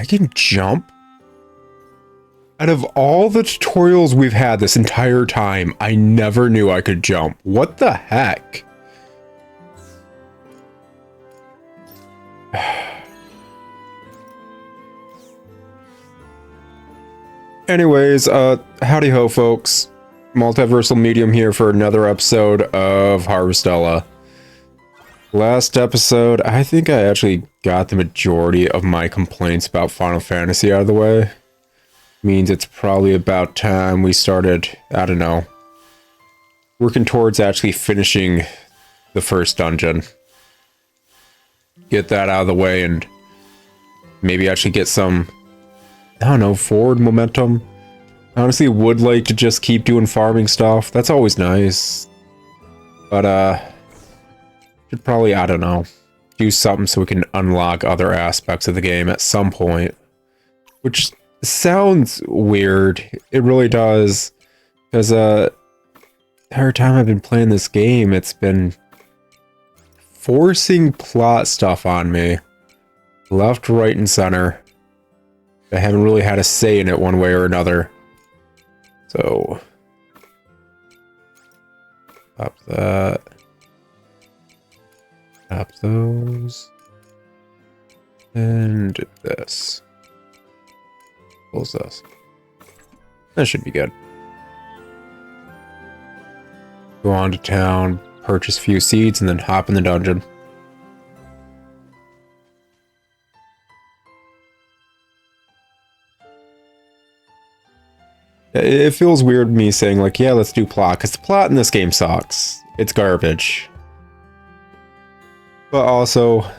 I can jump? Out of all the tutorials we've had this entire time, I never knew I could jump. What the heck? Anyways, howdy ho folks. Multiversal Medium here for another episode of Harvestella. Last episode, I think I actually got the majority of my complaints about Final Fantasy out of the way. Means it's probably about time we started, I don't know, working towards actually finishing the first dungeon. Get that out of the way and maybe actually get some, I don't know, forward momentum. I honestly would like to just keep doing farming stuff. That's always nice. But, should probably, I don't know, do something so we can unlock other aspects of the game at some point. Which sounds weird. It really does. Because, the entire time I've been playing this game, it's been forcing plot stuff on me. Left, right, and center. I haven't really had a say in it one way or another. So, pop that. Pop those. And this. Close this. That should be good. Go on to town, purchase a few seeds, and then hop in the dungeon. It feels weird me saying like, yeah, let's do plot, because the plot in this game sucks. It's garbage. But also,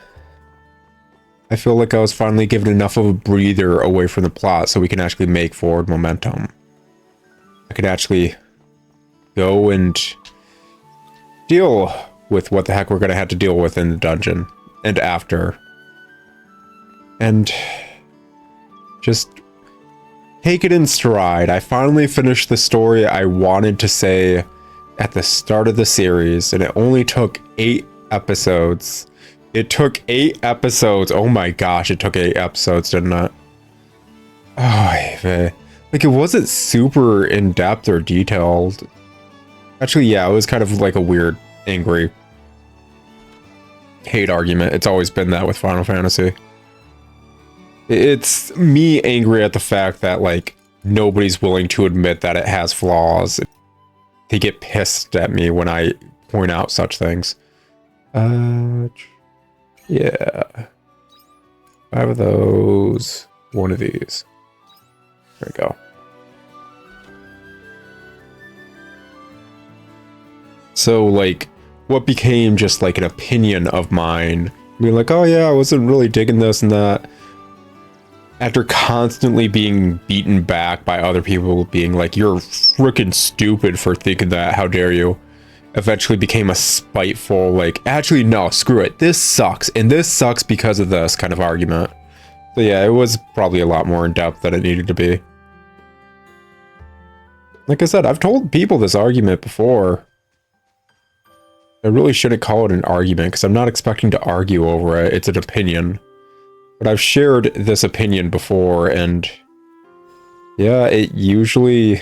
I feel like I was finally given enough of a breather away from the plot so we can actually make forward momentum. I could actually go and deal with what the heck we're going to have to deal with in the dungeon and after. And just take it in stride. I finally finished the story I wanted to say at the start of the series, and it only took 8 episodes. It took 8 episodes. Oh my gosh, it took 8 episodes, didn't it? Oh, like it wasn't super in-depth or detailed. Actually, yeah, it was kind of like a weird, angry hate argument. It's always been that with Final Fantasy. It's me angry at the fact that, like, nobody's willing to admit that it has flaws. They get pissed at me when I point out such things. Yeah. 5 of those. 1 of these. There we go. So, like, what became just, like, an opinion of mine, being like, oh yeah, I wasn't really digging this and that, after constantly being beaten back by other people being like, you're freaking stupid for thinking that, how dare you, eventually became a spiteful, like, actually, no, screw it, this sucks, and this sucks because of this kind of argument. So yeah, it was probably a lot more in-depth than it needed to be. Like I said, I've told people this argument before. I really shouldn't call it an argument, because I'm not expecting to argue over it, it's an opinion. But I've shared this opinion before, and yeah, it usually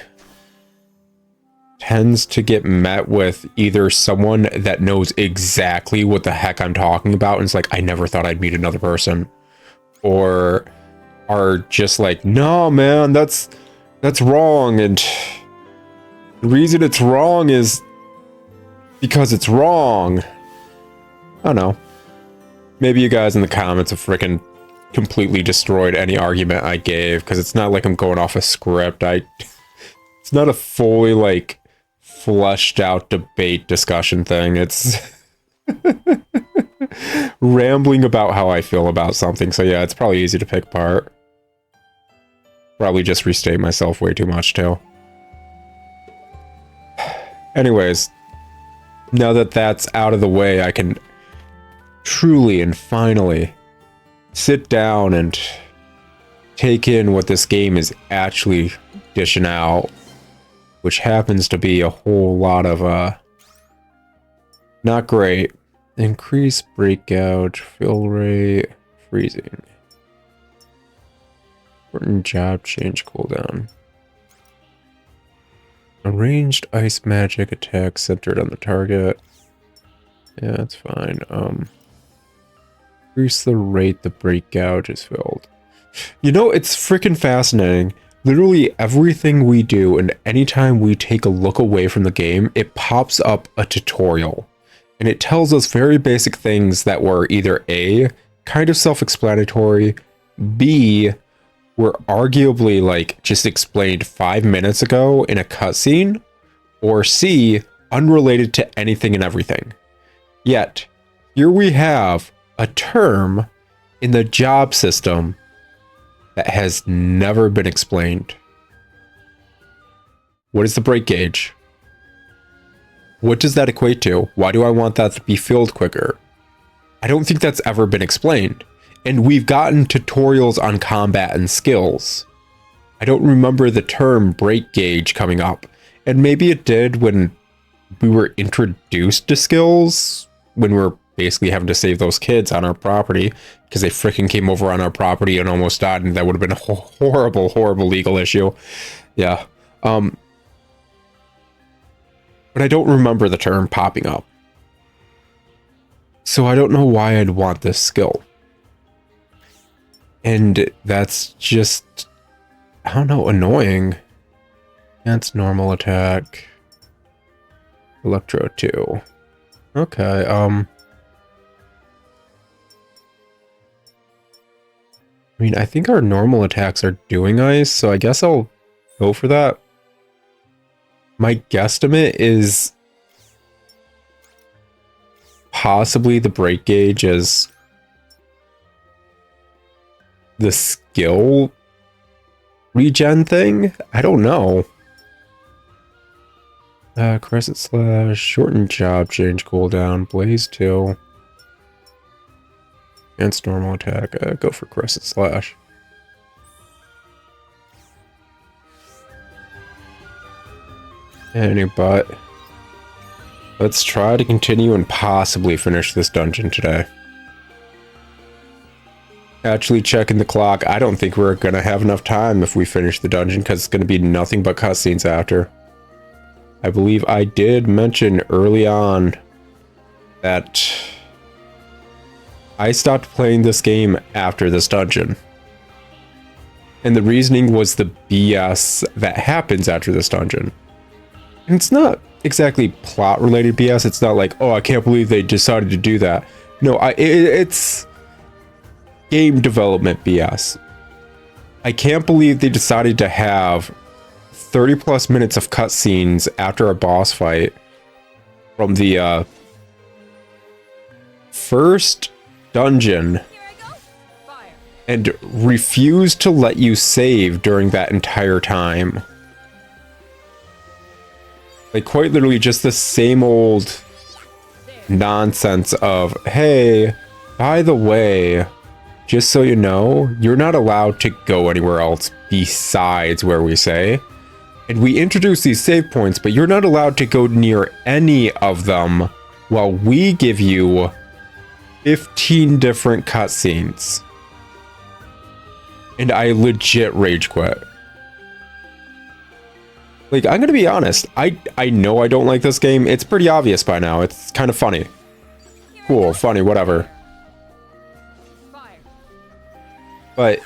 tends to get met with either someone that knows exactly what the heck I'm talking about, and it's like, I never thought I'd meet another person. Or are just like, no man, that's wrong, and the reason it's wrong is because it's wrong. I don't know. Maybe you guys in the comments have freaking completely destroyed any argument I gave, because it's not like I'm going off a script. It's not a fully, like, fleshed out debate discussion thing. It's rambling about how I feel about something. So yeah, it's probably easy to pick apart. Probably just restate myself way too much too. Anyways, now that that's out of the way, I can truly and finally sit down and take in what this game is actually dishing out, which happens to be a whole lot of not great. Increase breakout, fill rate, freezing. Important job change cooldown. A ranged ice magic attack centered on the target. Yeah, that's fine. Increase the rate the break gouge is filled. You know, it's freaking fascinating. Literally everything we do, and anytime we take a look away from the game, it pops up a tutorial. And it tells us very basic things that were either A, kind of self-explanatory, B, were arguably like just explained 5 minutes ago in a cutscene, or C, unrelated to anything and everything. Yet, here we have a term in the job system that has never been explained. What is the break gauge? What does that equate to? Why do I want that to be filled quicker? I don't think that's ever been explained. And we've gotten tutorials on combat and skills. I don't remember the term break gauge coming up. And maybe it did when we were introduced to skills, when we're basically having to save those kids on our property because they freaking came over on our property and almost died, and that would have been a horrible, horrible legal issue. Yeah. But I don't remember the term popping up. So I don't know why I'd want this skill. And that's just, I don't know, annoying. That's normal attack. Electro 2. Okay, I mean, I think our normal attacks are doing ice, so I guess I'll go for that. My guesstimate is possibly the break gauge as the skill regen thing? I don't know. Crescent slash, shortened job change cooldown, blaze 2. Against normal attack, go for crescent slash. But let's try to continue and possibly finish this dungeon today. Actually checking the clock, I don't think we're gonna have enough time if we finish the dungeon because it's gonna be nothing but cutscenes after. I believe I did mention early on that I stopped playing this game after this dungeon. And the reasoning was the BS that happens after this dungeon. And it's not exactly plot-related BS. It's not like, oh, I can't believe they decided to do that. No, it's game development BS. I can't believe they decided to have 30 plus minutes of cutscenes after a boss fight from the first dungeon and refuse to let you save during that entire time. Like, quite literally just the same old nonsense of, hey, by the way, just so you know, you're not allowed to go anywhere else besides where we say. And we introduce these save points, but you're not allowed to go near any of them while we give you 15 different cutscenes. And I legit rage quit. Like, I'm gonna be honest, I know I don't like this game. It's pretty obvious by now. It's kind of funny. Cool, funny, whatever. But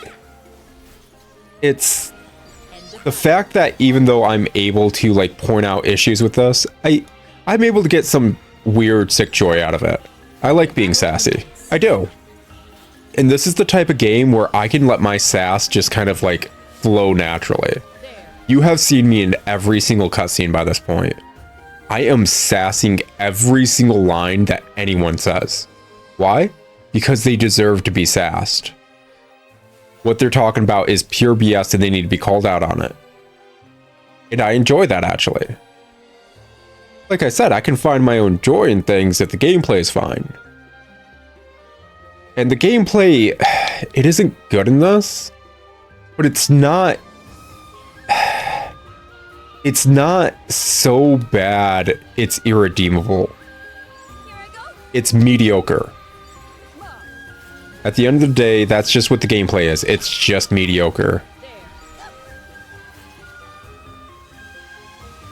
it's the fact that even though I'm able to like point out issues with this, I'm able to get some weird sick joy out of it. I like being sassy. I do. And this is the type of game where I can let my sass just kind of like flow naturally. You have seen me in every single cutscene by this point. I am sassing every single line that anyone says. Why? Because they deserve to be sassed. What they're talking about is pure BS and they need to be called out on it. And I enjoy that, actually. Like I said, I can find my own joy in things if the gameplay is fine. And the gameplay, it isn't good in this, but it's not so bad it's irredeemable. It's mediocre. At the end of the day, that's just what the gameplay is. It's just mediocre.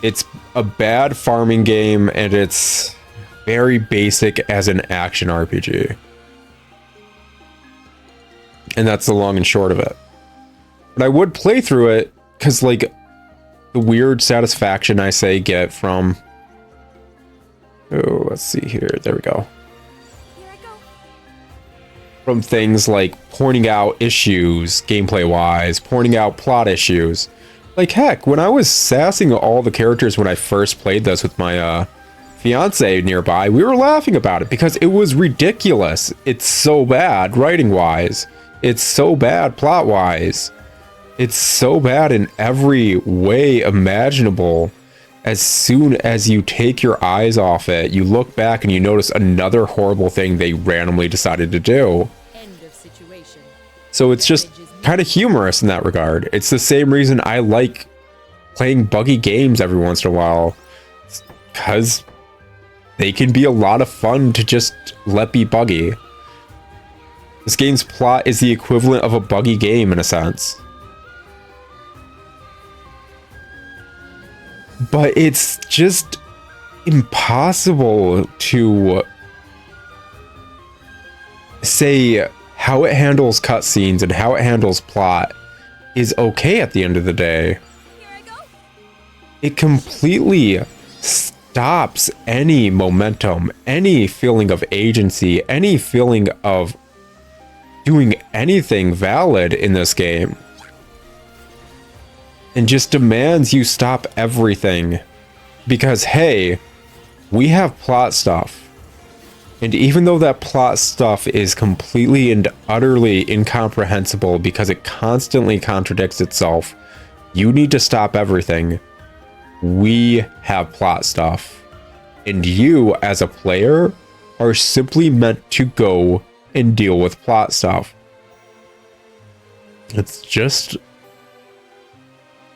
It's a bad farming game, and it's very basic as an action RPG. And that's the long and short of it. But I would play through it, because, like, the weird satisfaction I get from... Oh, let's see here. There we go. From things like pointing out issues, gameplay-wise, pointing out plot issues. Like, heck, when I was sassing all the characters when I first played this with my fiance nearby, we were laughing about it because it was ridiculous. It's so bad writing-wise. It's so bad plot-wise. It's so bad in every way imaginable. As soon as you take your eyes off it, you look back and you notice another horrible thing they randomly decided to do. End of situation. So it's just kind of humorous in that regard. It's the same reason I like playing buggy games every once in a while. Because they can be a lot of fun to just let be buggy. This game's plot is the equivalent of a buggy game in a sense. But it's just impossible to say how it handles cutscenes and how it handles plot is okay at the end of the day. It completely stops any momentum, any feeling of agency, any feeling of doing anything valid in this game. And just demands you stop everything. Because, hey, we have plot stuff. And even though that plot stuff is completely and utterly incomprehensible because it constantly contradicts itself, you need to stop everything. We have plot stuff. And you, as a player, are simply meant to go and deal with plot stuff. It's just...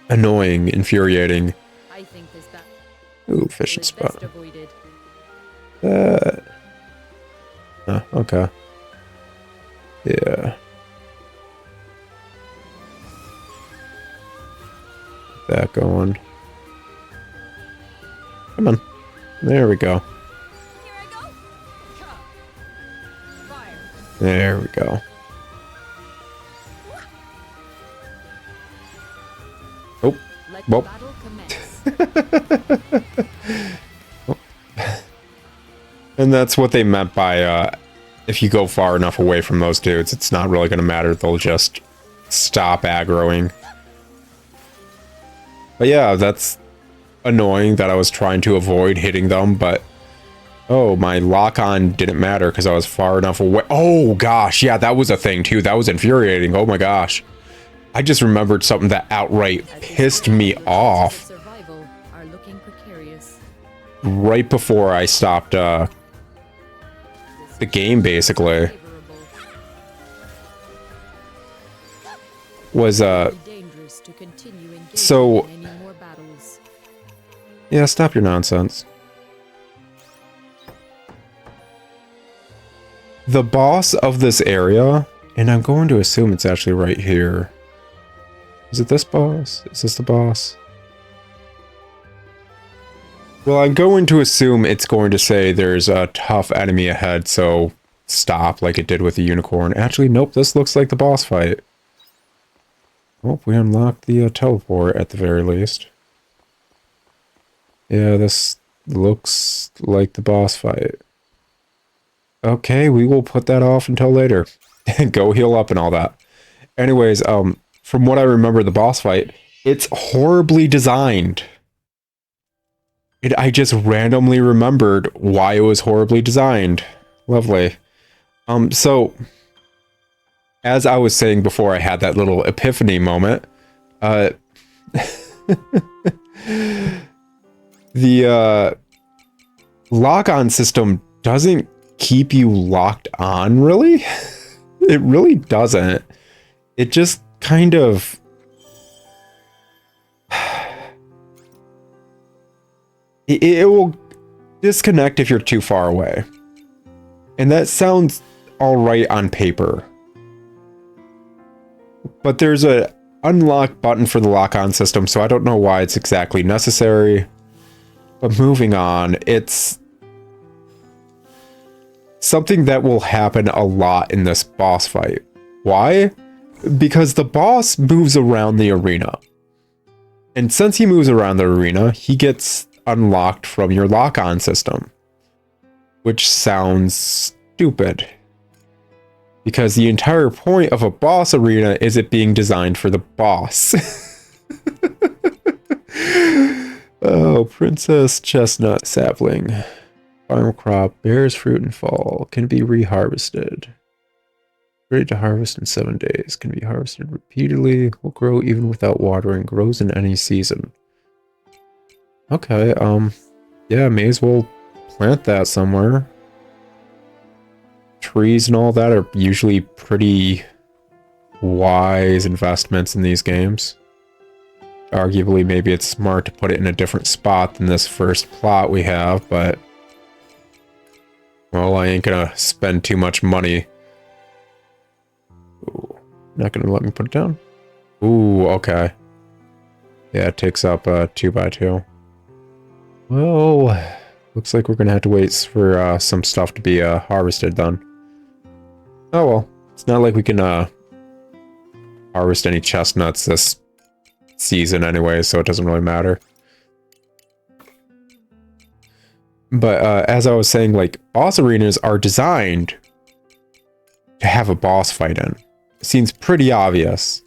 annoying, infuriating. I think this Ooh, fishing spot. Oh, okay. Yeah. That going. Come on. There we go. There we go. Oh, well. And that's what they meant by, if you go far enough away from those dudes, it's not really going to matter. They'll just stop aggroing. But yeah, that's annoying that I was trying to avoid hitting them, but... Oh, my lock-on didn't matter because I was far enough away. Oh, gosh, yeah, that was a thing, too. That was infuriating. Oh, my gosh. I just remembered something that outright pissed me off right before I stopped the game, basically. Was, so... Yeah, stop your nonsense. The boss of this area, and I'm going to assume it's actually right here. Is it this boss? Is this the boss? Well, I'm going to assume it's going to say there's a tough enemy ahead, so stop like it did with the unicorn. Actually, nope, this looks like the boss fight. Oh, we unlocked the teleport at the very least. Yeah, this looks like the boss fight. Okay, we will put that off until later. Go heal up and all that. Anyways, from what I remember the boss fight, it's horribly designed. I just randomly remembered why it was horribly designed. Lovely. So, as I was saying before I had that little epiphany moment, the lock-on system doesn't keep you locked on, really? It really doesn't. It just kind of... It will disconnect if you're too far away. And that sounds alright on paper. But there's a unlock button for the lock-on system, so I don't know why it's exactly necessary. But moving on, it's something that will happen a lot in this boss fight. Why? Because the boss moves around the arena. And since he moves around the arena, he gets unlocked from your lock-on system. Which sounds stupid. Because the entire point of a boss arena is it being designed for the boss. Oh, Princess Chestnut Sapling. Final crop, bears fruit in fall, can be reharvested. Ready to harvest in 7 days, can be harvested repeatedly, will grow even without watering, grows in any season. Okay, yeah, may as well plant that somewhere. Trees and all that are usually pretty wise investments in these games. Arguably, maybe it's smart to put it in a different spot than this first plot we have, but... well, I ain't gonna spend too much money. Ooh, not gonna let me put it down? Ooh, okay. Yeah, it takes up 2x2. Well, looks like we're gonna have to wait for some stuff to be harvested then. Oh well, it's not like we can harvest any chestnuts this season anyway, so it doesn't really matter. But as I was saying, like, boss arenas are designed to have a boss fight in. It seems pretty obvious.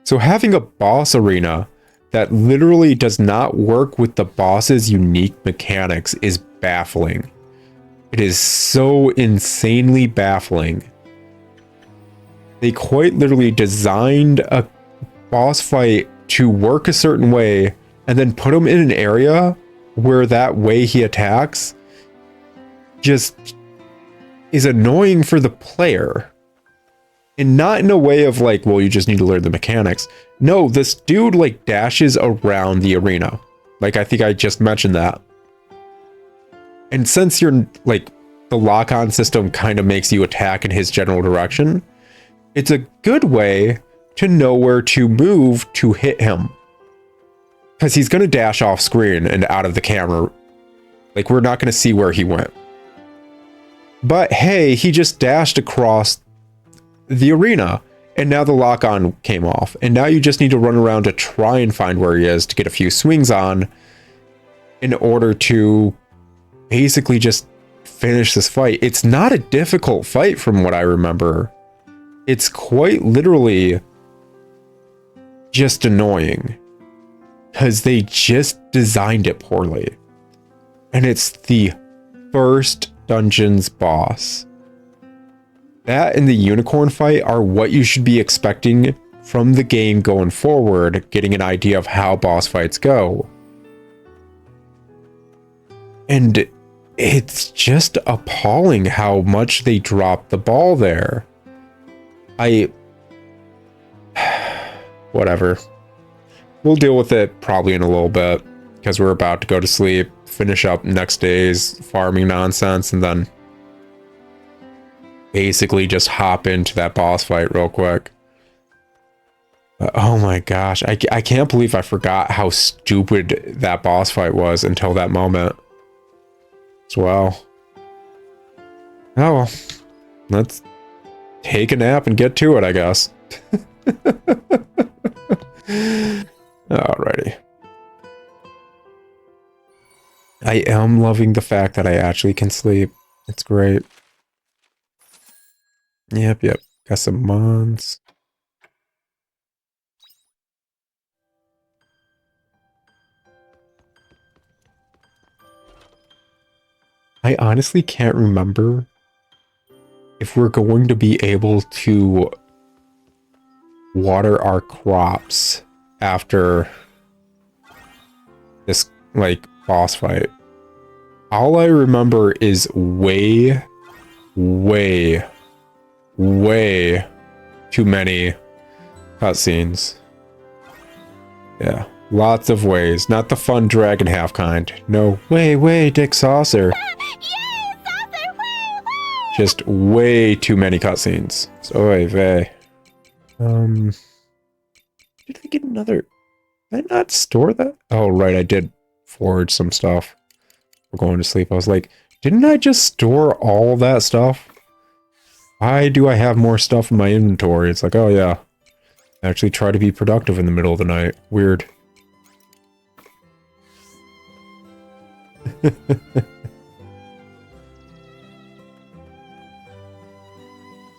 So having a boss arena that literally does not work with the boss's unique mechanics is baffling. It is so insanely baffling. They quite literally designed a boss fight to work a certain way and then put him in an area where that way he attacks just is annoying for the player. And not in a way of like, well, you just need to learn the mechanics. No, this dude like dashes around the arena. Like, I think I just mentioned that. And since you're like, the lock-on system kind of makes you attack in his general direction, it's a good way to know where to move to hit him. Because he's going to dash off screen and out of the camera. Like, we're not going to see where he went. But hey, he just dashed across the arena. And now the lock-on came off. And now you just need to run around to try and find where he is to get a few swings on in order to basically just finish this fight. It's not a difficult fight from what I remember. It's quite literally just annoying. Because they just designed it poorly. And it's the first dungeon's boss. That and the unicorn fight are what you should be expecting from the game going forward, getting an idea of how boss fights go. And it's just appalling how much they dropped the ball there. Whatever. We'll deal with it probably in a little bit, because we're about to go to sleep, finish up next day's farming nonsense, and then basically just hop into that boss fight real quick. Oh my gosh, I can't believe I forgot how stupid that boss fight was until that moment as well. Oh well, let's take a nap and get to it, I guess. Alrighty. I am loving the fact that I actually can sleep. It's great. Yep. Got some mons. I honestly can't remember if we're going to be able to water our crops after this, like, boss fight. All I remember is way too many cutscenes. Yeah, lots of ways. Not the fun dragon half kind. No, way, Dick Saucer. Just way too many cutscenes. Oy vey. Did I get another? Did I not store that? Oh, right, I did forge some stuff. before going to sleep. I was like, didn't I just store all that stuff? Why do I have more stuff in my inventory? It's like, oh yeah. I actually try to be productive in the middle of the night. Weird.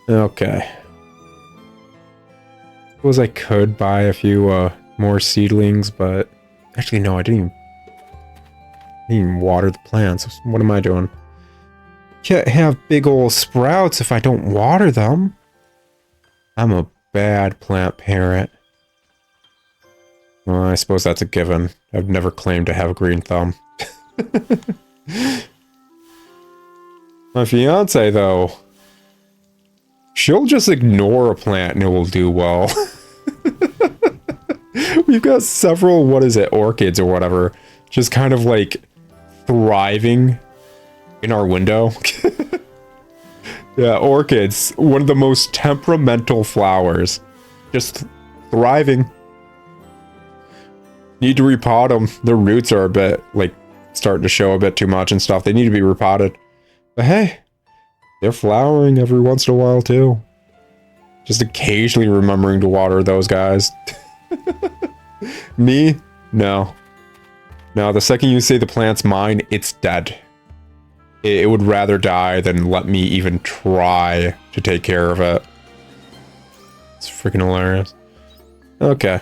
Okay. Suppose I could buy a few more seedlings, but actually no, I didn't even water the plants. What am I doing? Can't have big old sprouts if I don't water them. I'm a bad plant parent. Well, I suppose that's a given. I've never claimed to have a green thumb. My fiance, though, she'll just ignore a plant and it will do well. We've got several, what is it, orchids or whatever, just kind of like thriving in our window. Yeah, orchids, one of the most temperamental flowers, just thriving. Need to repot them. Their roots are a bit, like, starting to show a bit too much and stuff. They need to be repotted. But hey, they're flowering every once in a while too. Just occasionally remembering to water those guys. Me? No. No, the second you say the plant's mine, it's dead. It would rather die than let me even try to take care of it. It's freaking hilarious. Okay.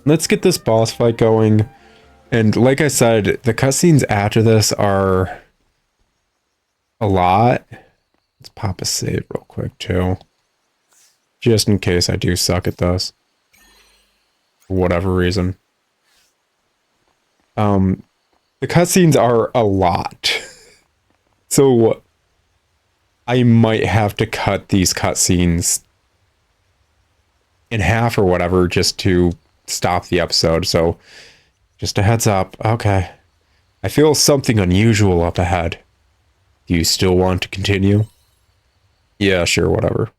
Let's get this boss fight going. And like I said, the cutscenes after this are a lot. Let's pop a save real quick too. Just in case I do suck at this. For whatever reason. The cutscenes are a lot. So I might have to cut these cutscenes in half or whatever just to stop the episode. So just a heads up. Okay. I feel something unusual up ahead. Do you still want to continue? Yeah, sure, whatever.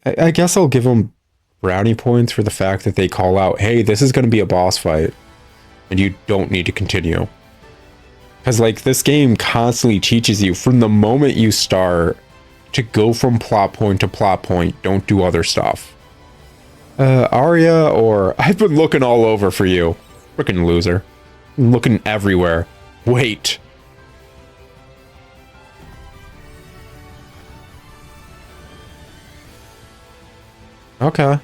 I guess I'll give them brownie points for the fact that they call out, hey, this is going to be a boss fight. And you don't need to continue. Because, like, this game constantly teaches you from the moment you start to go from plot point to plot point. Don't do other stuff. Arya, or I've been looking all over for you. Frickin' loser. I'm looking everywhere. Wait. Okay.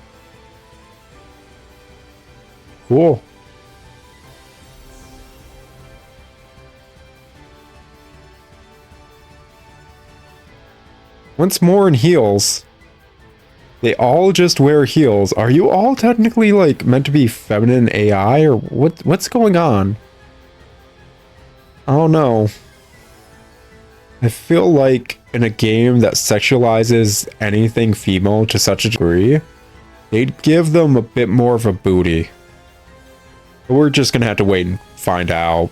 Cool. Once more in heels. They all just wear heels. Are you all technically, like, meant to be feminine AI, or what's going on? I don't know. I feel like in a game that sexualizes anything female to such a degree, they'd give them a bit more of a booty. But we're just gonna have to wait and find out.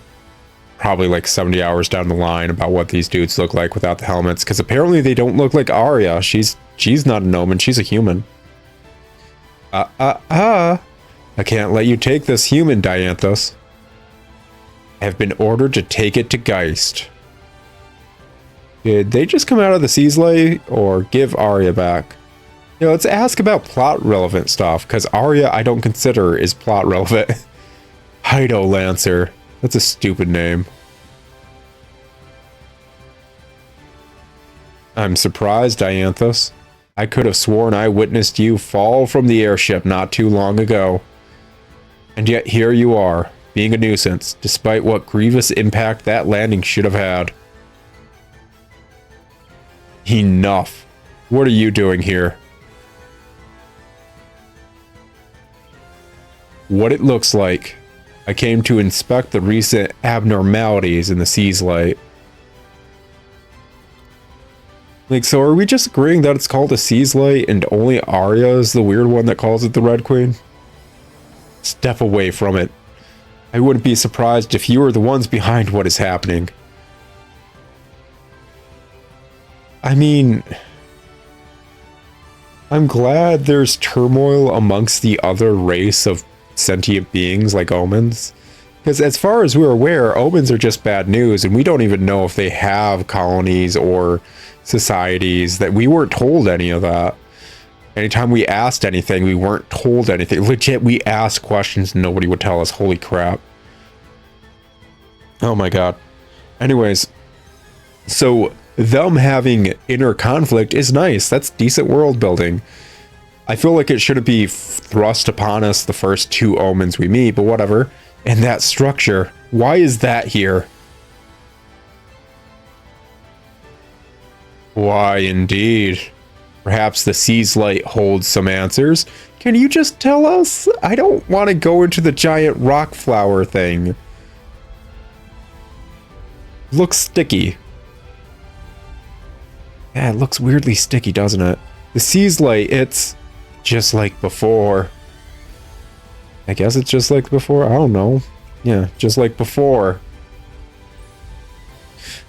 Probably like 70 hours down the line about what these dudes look like without the helmets, because apparently they don't look like Arya. She's not an omen, she's a human. I can't let you take this human, Dianthus. I have been ordered to take it to Geist. Did they just come out of the Seasley or give Arya back? You know, let's ask about plot relevant stuff, because Arya I don't consider is plot relevant. Hydo Lancer. That's a stupid name. I'm surprised, Dianthus. I could have sworn I witnessed you fall from the airship not too long ago. And yet here you are, being a nuisance, despite what grievous impact that landing should have had. Enough. What are you doing here? What it looks like. I came to inspect the recent abnormalities in the Sea's Light. Like, so are we just agreeing that it's called a Sea's Light and only Arya is the weird one that calls it the Red Queen? Step away from it. I wouldn't be surprised if you were the ones behind what is happening. I mean, I'm glad there's turmoil amongst the other race of sentient beings like omens, Because as far as we're aware, omens are just bad news, and we don't even know if they have colonies or societies. That we weren't told any of that. Anytime we asked anything, we weren't told anything. Legit, we asked questions and nobody would tell us. Holy crap. Oh my god. Anyways, so them having inner conflict is nice. That's decent world building. I feel like it shouldn't be thrust upon us the first 2 omens we meet, but whatever. And that structure, why is that here? Why indeed. Perhaps the Sea's Light holds some answers. Can you just tell us? I don't want to go into the giant rock flower thing. Looks sticky. Yeah, it looks weirdly sticky, doesn't it? The Sea's Light, it's just like before. I guess it's just like before. I don't know. Yeah, just like before.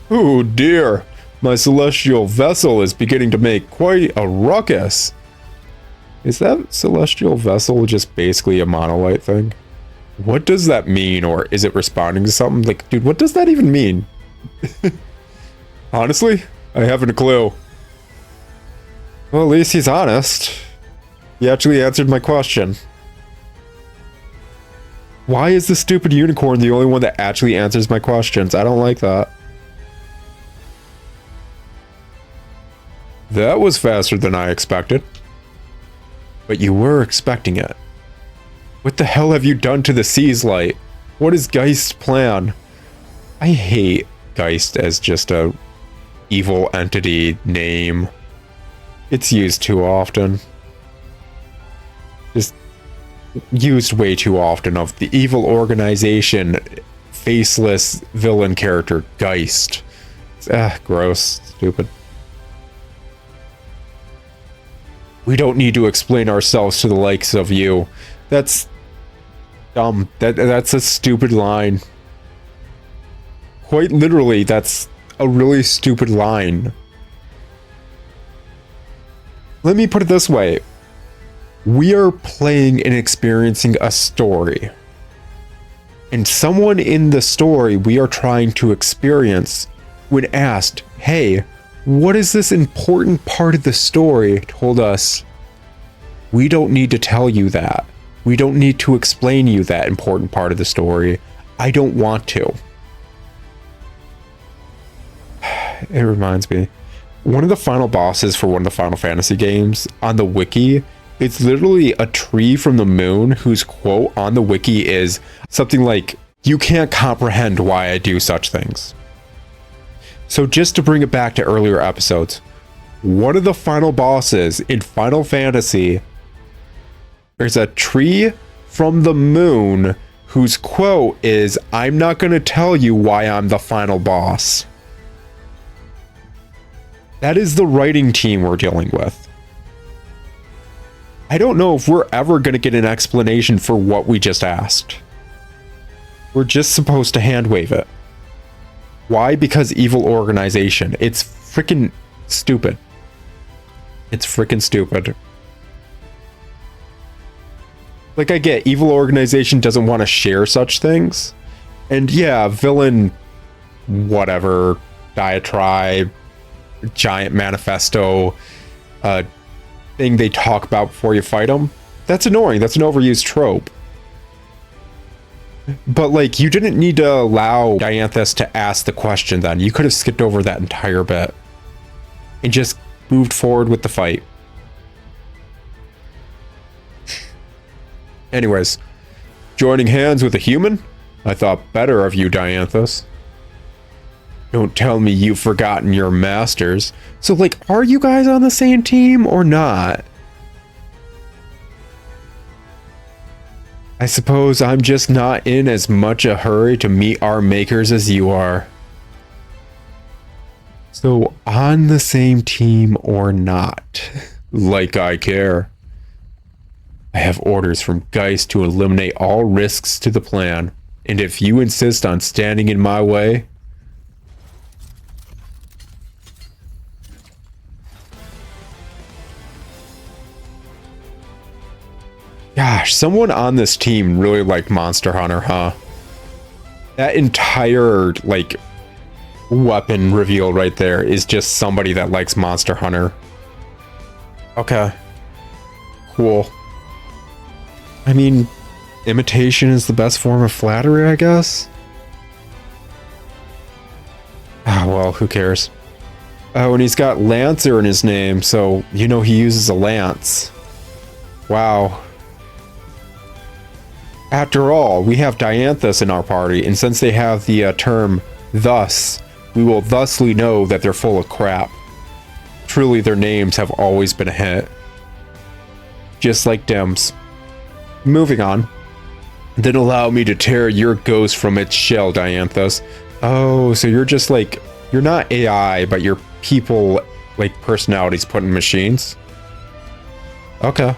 Oh dear. My celestial vessel is beginning to make quite a ruckus. Is that celestial vessel just basically a monolith thing? What does that mean? Or is it responding to something? Like, dude, what does that even mean? Honestly, I haven't a clue. Well, at least he's honest. He actually answered my question. Why is the stupid unicorn the only one that actually answers my questions? I don't like that. That was faster than I expected. But you were expecting it. What the hell have you done to the Sea's Light? What is Geist's plan? I hate Geist as just a evil entity name. It's used too often. Just used way too often of the evil organization, faceless villain character, Geist. Gross, stupid. We don't need to explain ourselves to the likes of you. That's dumb. That's a stupid line. Quite literally, that's a really stupid line. Let me put it this way. We are playing and experiencing a story. And someone in the story we are trying to experience, when asked, hey, what is this important part of the story, told us, we don't need to tell you that. We don't need to explain you that important part of the story. I don't want to. It reminds me. One of the final bosses for one of the Final Fantasy games on the wiki, it's literally a tree from the moon whose quote on the wiki is something like, you can't comprehend why I do such things. So just to bring it back to earlier episodes, one of the final bosses in Final Fantasy, there's a tree from the moon whose quote is, I'm not going to tell you why I'm the final boss. That is the writing team we're dealing with. I don't know if we're ever going to get an explanation for what we just asked. We're just supposed to hand wave it. Why? Because evil organization. It's freaking stupid. It's freaking stupid. Like, I get evil organization doesn't want to share such things. And yeah, villain, whatever, diatribe, giant manifesto, thing they talk about before you fight them. That's annoying. That's an overused trope. But, like, you didn't need to allow Dianthus to ask the question then. You could have skipped over that entire bit. And just moved forward with the fight. Anyways, joining hands with a human? I thought better of you, Dianthus. Don't tell me you've forgotten your masters. So, like, are you guys on the same team or not? I suppose I'm just not in as much a hurry to meet our makers as you are. So, on the same team or not? Like I care. I have orders from Geist to eliminate all risks to the plan, and if you insist on standing in my way... Gosh, someone on this team really liked Monster Hunter, huh? That entire, like, weapon reveal right there is just somebody that likes Monster Hunter. Okay. Cool. I mean, imitation is the best form of flattery, I guess? Ah, well, who cares? Oh, and he's got Lancer in his name, so you know he uses a lance. Wow. After all, we have Dianthus in our party, and since they have the term thus, we will thusly know that they're full of crap. Truly, their names have always been a hit. Just like Dems. Moving on. Then allow me to tear your ghost from its shell, Dianthus. Oh, so you're just like, you're not AI, but you're people, like personalities put in machines? Okay.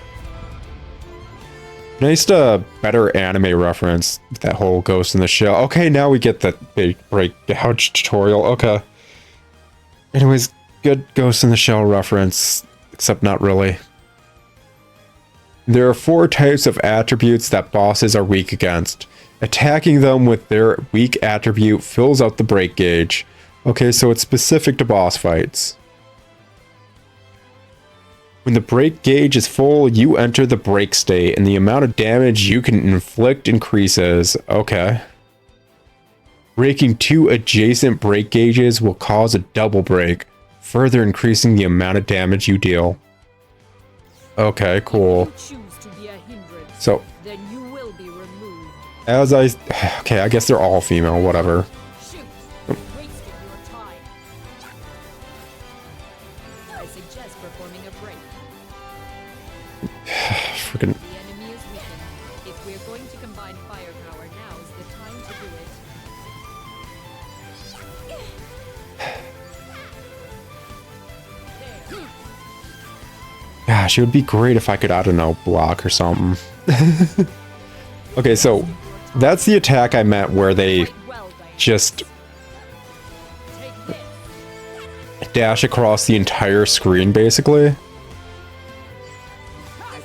Nice better anime reference, that whole Ghost in the Shell. Okay, now we get the big breakdown tutorial. Okay. Anyways, good Ghost in the Shell reference, except not really. There are 4 types of attributes that bosses are weak against. Attacking them with their weak attribute fills out the break gauge. Okay, so it's specific to boss fights. When the break gauge is full, you enter the break state, and the amount of damage you can inflict increases. Okay. Breaking 2 adjacent break gauges will cause a double break, further increasing the amount of damage you deal. Okay, cool. So, then you will be removed. as I... Okay, I guess they're all female, whatever. Shoot! You wasted your time. I suggest performing a break. Freaking... The enemy is weakened. If we're going to combine firepower, now's the time to do it. There. Gosh, it would be great if I could, I don't know, block or something. Okay, so that's the attack I meant where they just dash across the entire screen, basically. At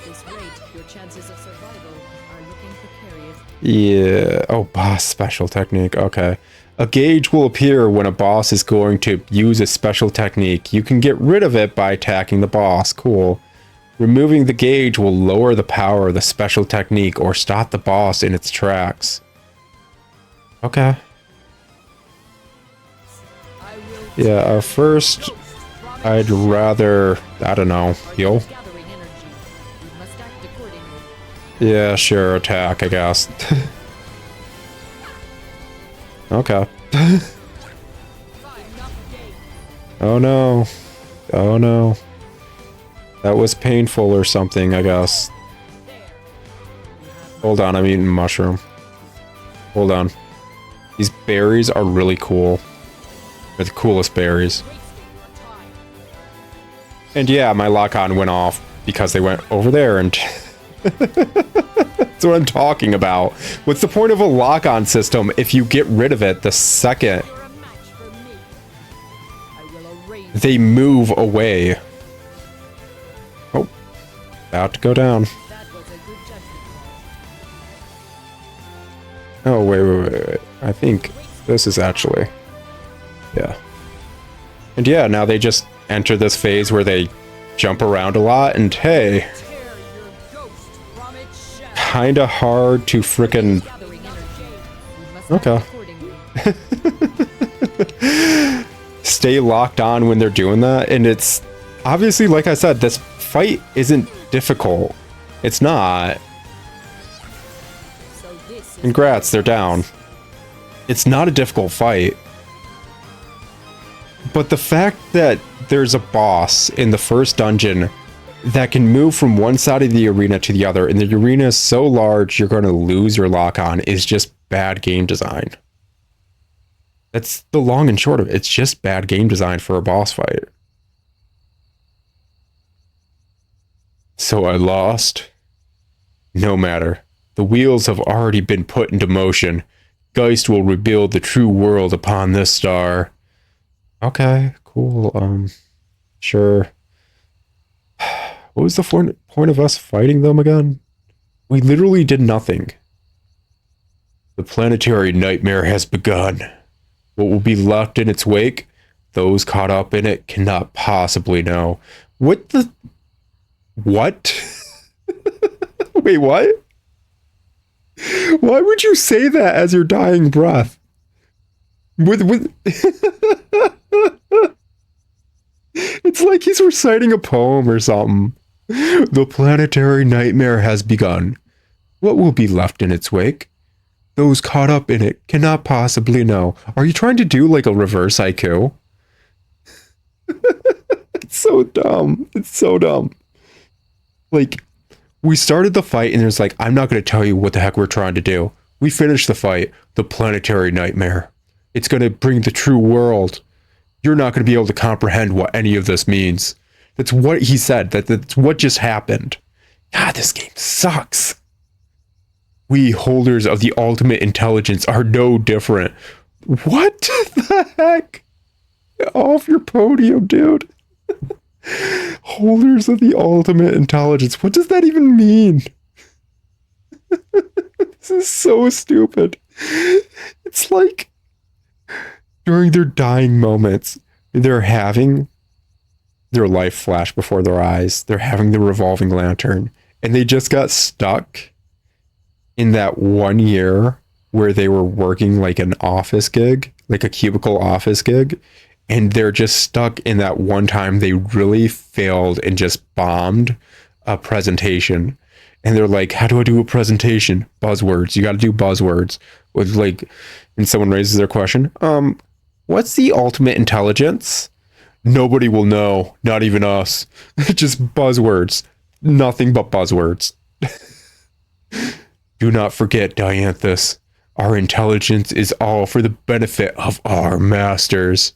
this rate, your chances of survival are looking precarious. Yeah. Oh, boss special technique. Okay. A gauge will appear when a boss is going to use a special technique. You can get rid of it by attacking the boss. Cool. Removing the gauge will lower the power of the special technique or stop the boss in its tracks. Okay. Yeah, first, I'd rather, I don't know, heal. Gathering energy. We must act accordingly. Yeah, sure, attack, I guess. Okay. Oh no. Oh no. That was painful or something, I guess. Hold on, I'm eating mushroom. Hold on. These berries are really cool. They're the coolest berries. And yeah, my lock-on went off because they went over there and... That's what I'm talking about. What's the point of a lock-on system if you get rid of it the second they move away? Oh, about to go down. Oh, wait. I think this is actually... Yeah. And yeah, now they just enter this phase where they jump around a lot, and hey... Kinda hard to frickin'... Okay. Stay locked on when they're doing that, and it's... Obviously, like I said, this fight isn't difficult. It's not. Congrats, they're down. It's not a difficult fight. But the fact that there's a boss in the first dungeon that can move from one side of the arena to the other, and the arena is so large you're going to lose your lock-on, is just bad game design. That's the long and short of it. It's just bad game design for a boss fight. So I lost? No matter. The wheels have already been put into motion. Geist will rebuild the true world upon this star. Okay, cool. Sure. What was the point of us fighting them again? We literally did nothing. The planetary nightmare has begun. What will be left in its wake? Those caught up in it cannot possibly know. What the... What? Wait, what? Why would you say that as your dying breath? With It's like he's reciting a poem or something. The planetary nightmare has begun. What will be left in its wake? Those caught up in it cannot possibly know. Are you trying to do like a reverse haiku? It's so dumb. It's so dumb. Like, we started the fight and there's like, I'm not going to tell you what the heck we're trying to do. We finished the fight. The planetary nightmare. It's going to bring the true world. You're not going to be able to comprehend what any of this means. That's what he said. That's what just happened. God, this game sucks. We holders of the ultimate intelligence are no different. What the heck? Get off your podium, dude. Holders of the ultimate intelligence. What does that even mean? This is so stupid. It's like during their dying moments, they're having their life flash before their eyes. They're having the revolving lantern. And they just got stuck in that 1 year where they were working like an office gig, like a cubicle office gig. And they're just stuck in that one time they really failed and just bombed a presentation. And they're like, how do I do a presentation? Buzzwords. You got to do buzzwords. With like, and someone raises their question. What's the ultimate intelligence? Nobody will know. Not even us. Just buzzwords. Nothing but buzzwords. Do not forget, Dianthus. Our intelligence is all for the benefit of our masters.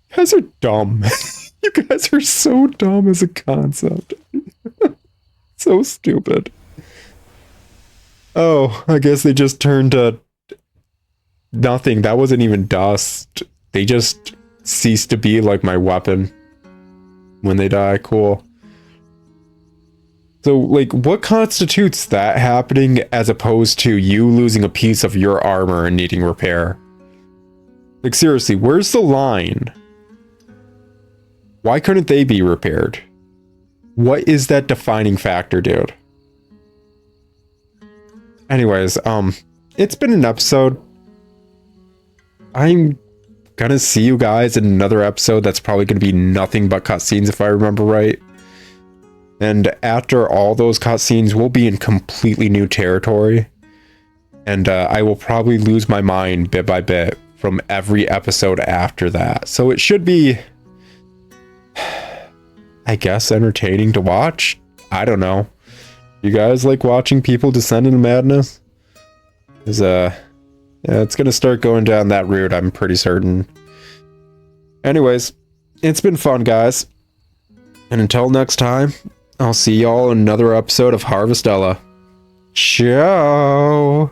You guys are dumb. You guys are so dumb as a concept. So stupid. Oh, I guess they just turned to nothing. That wasn't even dust. They just ceased to be like my weapon when they die. Cool. So, like, what constitutes that happening as opposed to you losing a piece of your armor and needing repair? Like, seriously, where's the line? Why couldn't they be repaired? What is that defining factor, dude? Anyways, it's been an episode. I'm gonna see you guys in another episode that's probably gonna be nothing but cutscenes if I remember right. And after all those cutscenes, we'll be in completely new territory. And I will probably lose my mind bit by bit from every episode after that. So it should be, I guess, entertaining to watch. I don't know. You guys like watching people descend into madness? Yeah, it's gonna start going down that route, I'm pretty certain. Anyways, it's been fun, guys. And until next time, I'll see y'all in another episode of Harvestella. Ciao!